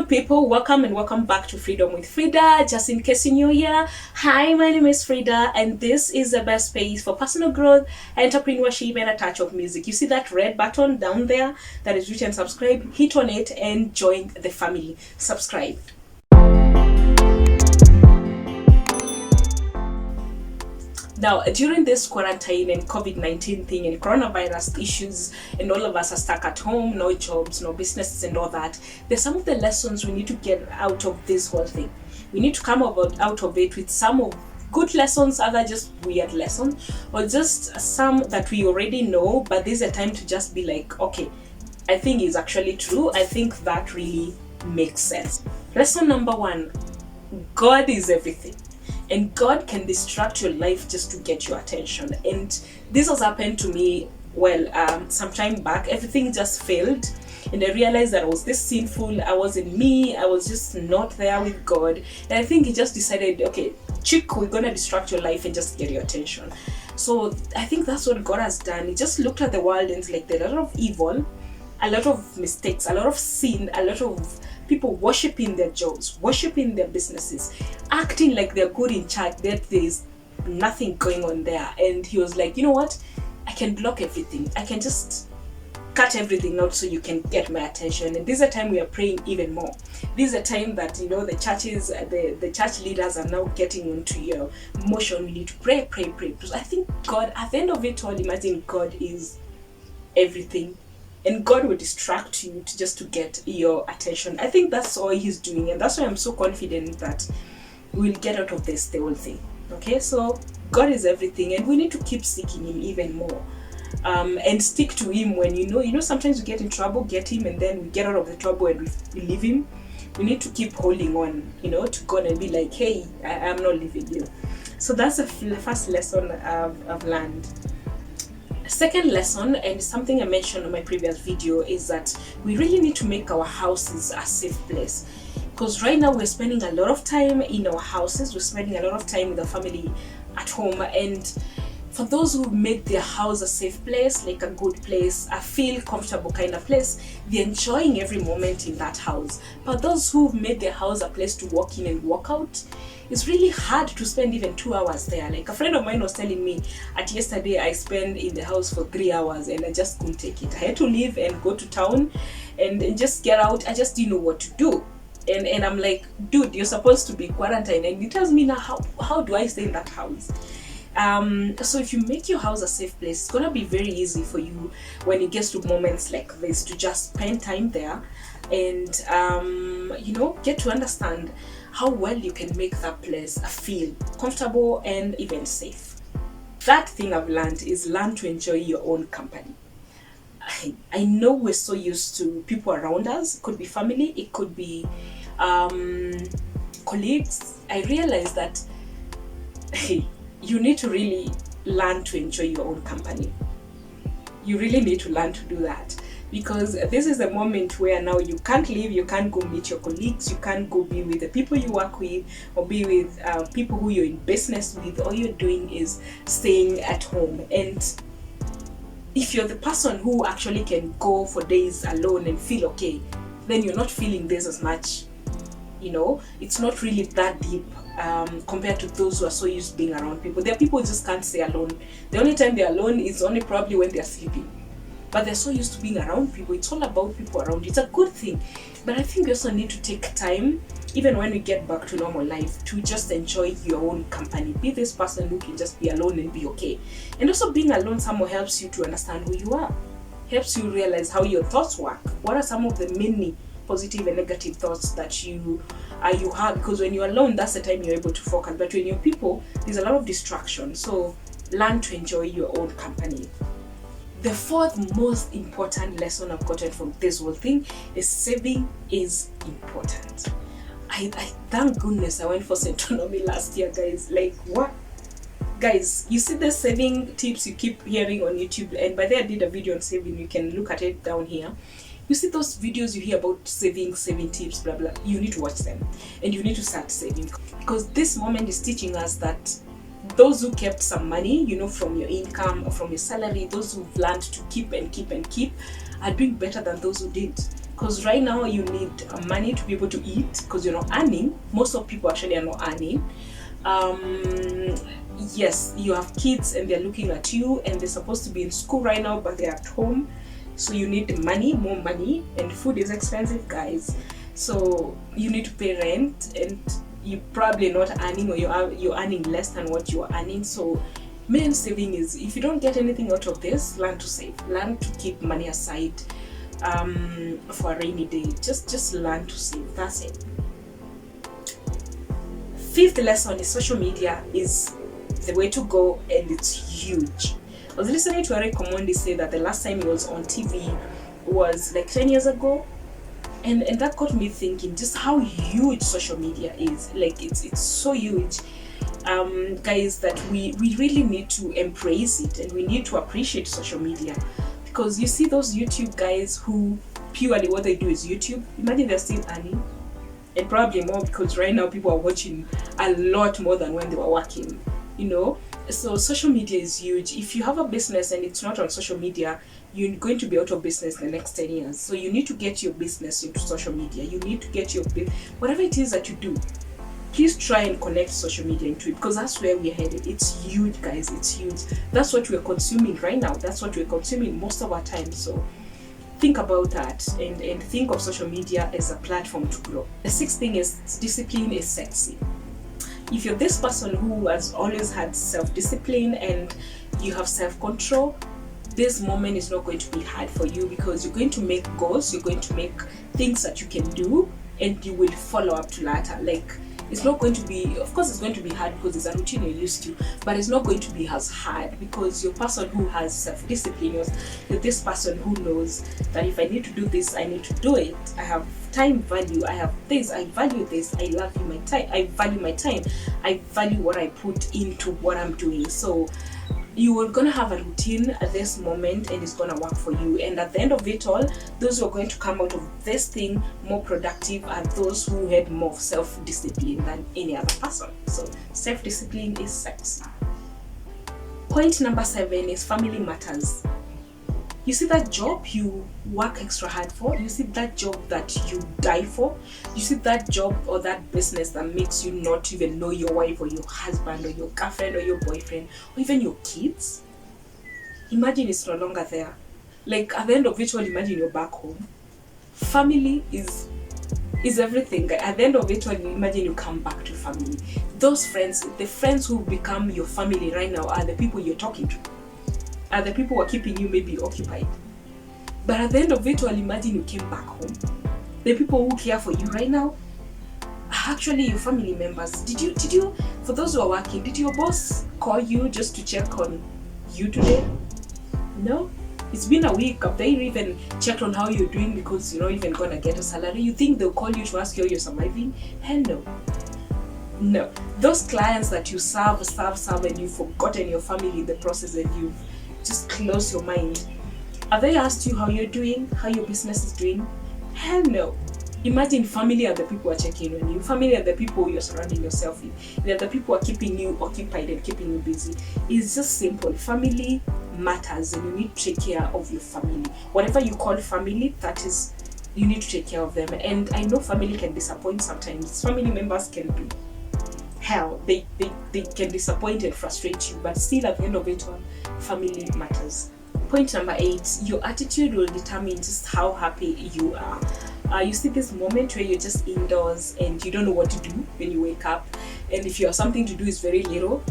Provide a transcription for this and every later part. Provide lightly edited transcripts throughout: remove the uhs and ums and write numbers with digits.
people, welcome and welcome back to Freedom with Frida. Just in case you're new here, hi, my name is Frida and this is the best space for personal growth, entrepreneurship and a touch of music. You see that red button down there that is written subscribe? Hit on it and join the family. Subscribe. Now, during this quarantine and COVID-19 thing and coronavirus issues, and all of us are stuck at home, no jobs, no businesses and all that, there's some of the lessons we need to get out of this whole thing. We need to come out of it with some of good lessons, other just weird lessons, or just some that we already know, but there's a time to just be like, okay, I think it's actually true. I think that really makes sense. Lesson number 1, God is everything. And God can distract your life just to get your attention. And this has happened to me, some time back. Everything just failed. And I realized that I was this sinful. I wasn't me. I was just not there with God. And I think He just decided, okay, chick, we're going to distract your life and just get your attention. So I think that's what God has done. He just looked at the world and it's like there's a lot of evil, a lot of mistakes, a lot of sin, a lot of people worshiping their jobs, worshiping their businesses, acting like they're good in church, that there's nothing going on there. And He was like, you know what? I can block everything. I can just cut everything out so you can get my attention. And this is a time we are praying even more. This is a time that, the churches, the church leaders are now getting onto your motion. We need to pray. Because I think God, at the end of it all, imagine God is everything. And God will distract you to get your attention. I think that's all He's doing, and that's why I'm so confident that we'll get out of this, the whole thing. Okay, so God is everything, and we need to keep seeking Him even more, and stick to Him when sometimes we get in trouble, get Him, and then we get out of the trouble and we leave Him. We need to keep holding on, to God and be like, hey, I'm not leaving you. So that's the first lesson I've learned. Second lesson, and something I mentioned in my previous video, is that we really need to make our houses a safe place. Because right now we're spending a lot of time in our houses, we're spending a lot of time with our family at home, and for those who made their house a safe place, like a good place, a feel comfortable kind of place, they're enjoying every moment in that house. But those who've made their house a place to walk in and walk out, it's really hard to spend even 2 hours there. Like a friend of mine was telling me yesterday I spent in the house for 3 hours and I just couldn't take it. I had to leave and go to town and just get out. I just didn't know what to do. And I'm like, dude, you're supposed to be quarantined. And he tells me now, how do I stay in that house? So if you make your house a safe place, it's gonna be very easy for you when it gets to moments like this to just spend time there and get to understand how well you can make that place feel comfortable and even safe. That thing I've learned is learn to enjoy your own company. I know we're so used to people around us. It could be family, it could be colleagues. I realized that you need to really learn to enjoy your own company. You really need to learn to do that, because this is the moment where now you can't leave, you can't go meet your colleagues, you can't go be with the people you work with or be with people who you're in business with. All you're doing is staying at home. And if you're the person who actually can go for days alone and feel okay, then you're not feeling this as much. It's not really that deep compared to those who are so used to being around people. There are people who just can't stay alone. The only time they're alone is only probably when they're sleeping. But they're so used to being around people. It's all about people around you. It's a good thing. But I think we also need to take time, even when we get back to normal life, to just enjoy your own company. Be this person who can just be alone and be okay. And also being alone somehow helps you to understand who you are. Helps you realize how your thoughts work. What are some of the many positive and negative thoughts that you have, because when you're alone, that's the time you're able to focus. But when you're people, there's a lot of distraction. So learn to enjoy your own company. The fourth most important lesson I've gotten from this whole thing is saving is important. I thank goodness I went for Centonomy last year, guys. Like, what? Guys, you see the saving tips you keep hearing on YouTube, and by the way, I did a video on saving. You can look at it down here. You see those videos you hear about saving tips, blah blah. You need to watch them and you need to start saving, because this moment is teaching us that those who kept some money, from your income or from your salary, those who've learned to keep and keep and keep, are doing better than those who didn't. because right now you need money to be able to eat, because you're not earning. Most of people actually are not earning. Yes, you have kids and they're looking at you, and they're supposed to be in school right now, but they're at home, so you need money, more money, and food is expensive, guys. So you need to pay rent, and you're probably not earning, or you're earning less than what you are earning. So main saving is, if you don't get anything out of this, learn to save, learn to keep money aside for a rainy day. Just learn to save. That's it. Fifth lesson is social media is the way to go, and it's huge. I was listening to Eric Omondi say that the last time he was on TV was like 10 years ago, and that got me thinking just how huge social media is. Like it's so huge, guys, that we really need to embrace it, and we need to appreciate social media. Because you see those YouTube guys who purely what they do is YouTube, imagine they're still earning, and probably more, because right now people are watching a lot more than when they were working, you know. So social media is huge. If you have a business and it's not on social media, you're going to be out of business in the next 10 years. So you need to get your business into social media. You need to get your whatever it is that you do, please try and connect social media into it, because that's where we're headed. It's huge, guys. It's huge. That's what we're consuming right now. That's what we're consuming most of our time. So think about that, and think of social media as a platform to grow. The sixth thing is, discipline is sexy. If you're this person who has always had self-discipline and you have self-control, this moment is not going to be hard for you, because you're going to make goals, you're going to make things that you can do, and you will follow up to later. Like, it's not going to be, of course it's going to be hard because it's a routine you're used to, but it's not going to be as hard, because you're a person who has self-discipline. You're this person who knows that if I need to do this, I need to do it. I have time value, I have this, I value this, I love my time, I value my time, I value what I put into what I'm doing. So you are going to have a routine at this moment, and it's going to work for you. And at the end of it all, those who are going to come out of this thing more productive are those who had more self-discipline than any other person. So self-discipline is sexy. Point number 7 is family matters. You see that job you work extra hard for, you see that job that you die for, you see that job or that business that makes you not even know your wife or your husband or your girlfriend or your boyfriend or even your kids. Imagine it's no longer there. Like, at the end of it all, imagine you're back home. Family is everything. At the end of it all, imagine you come back to family. Those friends, the friends who become your family right now, are the people you're talking to, are the people who are keeping you maybe occupied. But at the end of it all, imagine you came back home. The people who care for you right now are actually your family members. Did you, for those who are working, did your boss call you just to check on you today? No? It's been a week. Have they even checked on how you're doing, because you're not even gonna get a salary? You think they'll call you to ask you how you're surviving? Hell no. No. Those clients that you serve, and you've forgotten your family in the process, and you've just closed your mind, have they asked you how you're doing, how your business is doing? Hell no. Imagine family are the people who are checking on you. Family are the people you're surrounding yourself with. They're the people who are keeping you occupied and keeping you busy. It's just simple. Family matters, and you need to take care of your family. Whatever you call family, that is, you need to take care of them. And I know family can disappoint sometimes. Family members can be hell. They can disappoint and frustrate you, but still at the end of it all, family matters. Point number 8, your attitude will determine just how happy you are. You see this moment where you're just indoors and you don't know what to do when you wake up, and if you have something to do is very little.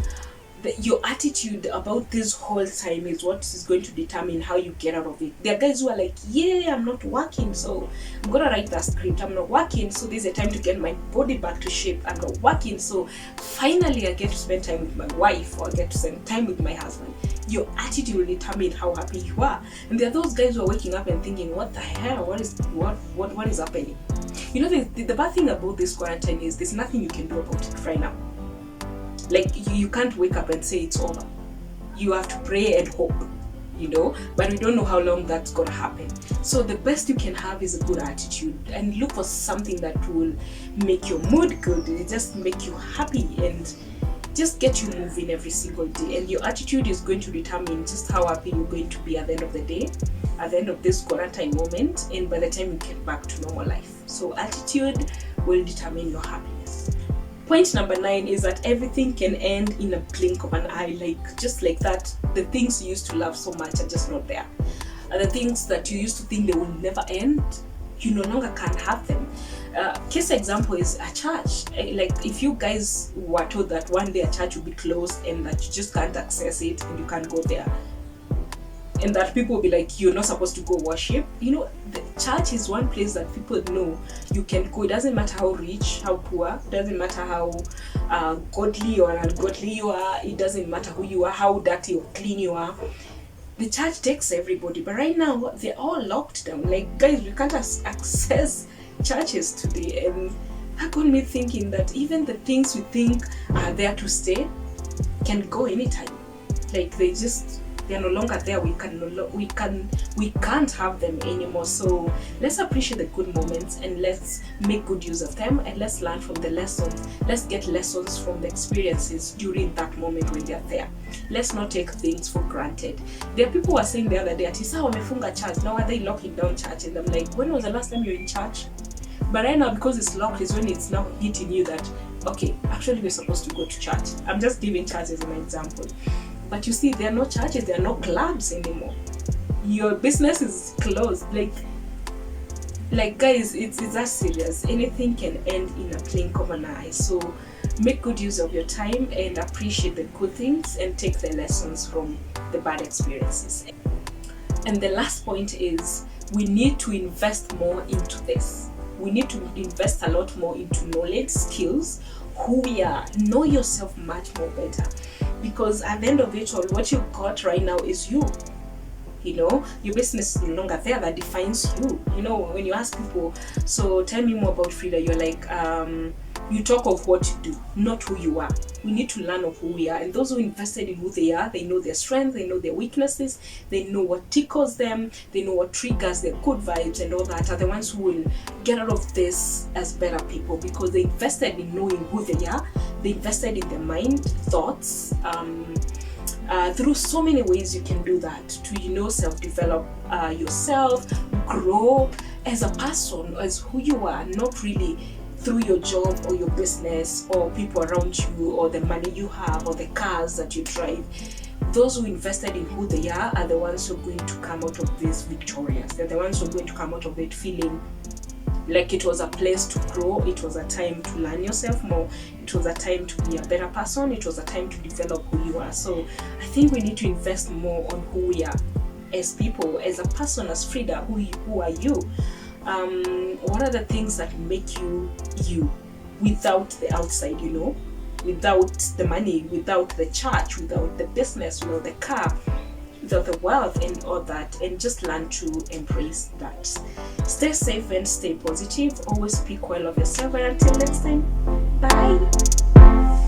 Your attitude about this whole time is what is going to determine how you get out of it. There are guys who are like, yeah, I'm not working, so I'm gonna write that script. I'm not working, so there's a time to get my body back to shape. I'm not working, so finally I get to spend time with my wife, or I get to spend time with my husband. Your attitude will determine how happy you are. And there are those guys who are waking up and thinking, what the hell, what is happening? You know, the bad thing about this quarantine is there's nothing you can do about it right now. Like, you can't wake up and say it's over. You have to pray and hope, you know, but we don't know how long that's gonna happen. So the best you can have is a good attitude, and look for something that will make your mood good. It just make you happy and just get you moving every single day. And your attitude is going to determine just how happy you're going to be at the end of the day. at the end of this quarantine moment, and by the time you get back to normal life. So attitude will determine your happiness. Point number 9 is that everything can end in a blink of an eye. Like, just like that, the things you used to love so much are just not there. And the things that you used to think they will never end, you no longer can have them. Case example is a church. Like, if you guys were told that one day a church will be closed and that you just can't access it and you can't go there, and that people will be like, you're not supposed to go worship. The church is one place that people know you can go. It doesn't matter how rich, how poor, it doesn't matter how godly or ungodly you are, it doesn't matter who you are, how dirty or clean you are. The church takes everybody. But right now, they're all locked down. Like, guys, we can't access churches today. And that got me thinking that even the things we think are there to stay can go anytime. Like, they're no longer there. We can't have them anymore. So let's appreciate the good moments and let's make good use of them, and let's learn from the lessons. Let's get lessons from the experiences during that moment when they're there. Let's not take things for granted. There are people who are saying the other day, "Atisa wamefunga church, now are they locking down church?" And I'm like, when was the last time you're in church? But right now, because it's locked, is when it's now hitting you that, okay, actually we're supposed to go to church. I'm just giving church as an example. But you see, there are no churches, there are no clubs anymore. Your business is closed. Like guys, it's that serious. Anything can end in a blink of an eye. So make good use of your time and appreciate the good things and take the lessons from the bad experiences. And the last point is, we need to invest more into this. We need to invest a lot more into knowledge, skills, who we are. Know yourself much more better. Because at the end of it all, what you've got right now is you. Your business is no longer there. That defines you. When you ask people, so tell me more about Fridah, you're like, you talk of what you do, not who you are. We need to learn of who we are. And those who invested in who they are, they know their strengths, they know their weaknesses, they know what tickles them, they know what triggers their good vibes and all that, are the ones who will get out of this as better people, because they invested in knowing who they are. They invested in their mind, thoughts. Through so many ways you can do that to self-develop yourself, grow as a person, as who you are, not really through your job or your business or people around you or the money you have or the cars that you drive. Those who invested in who they are the ones who are going to come out of this victorious. They're the ones who are going to come out of it feeling like it was a place to grow, it was a time to learn yourself more, it was a time to be a better person, it was a time to develop who you are. So I think we need to invest more on who we are as people, as a person, as Fridah. Who are you? What are the things that make you you without the outside, without the money, without the church, without the business, without the car, without the wealth and all that, and just learn to embrace that. Stay safe and stay positive. Always speak well of yourself, and until next time, bye.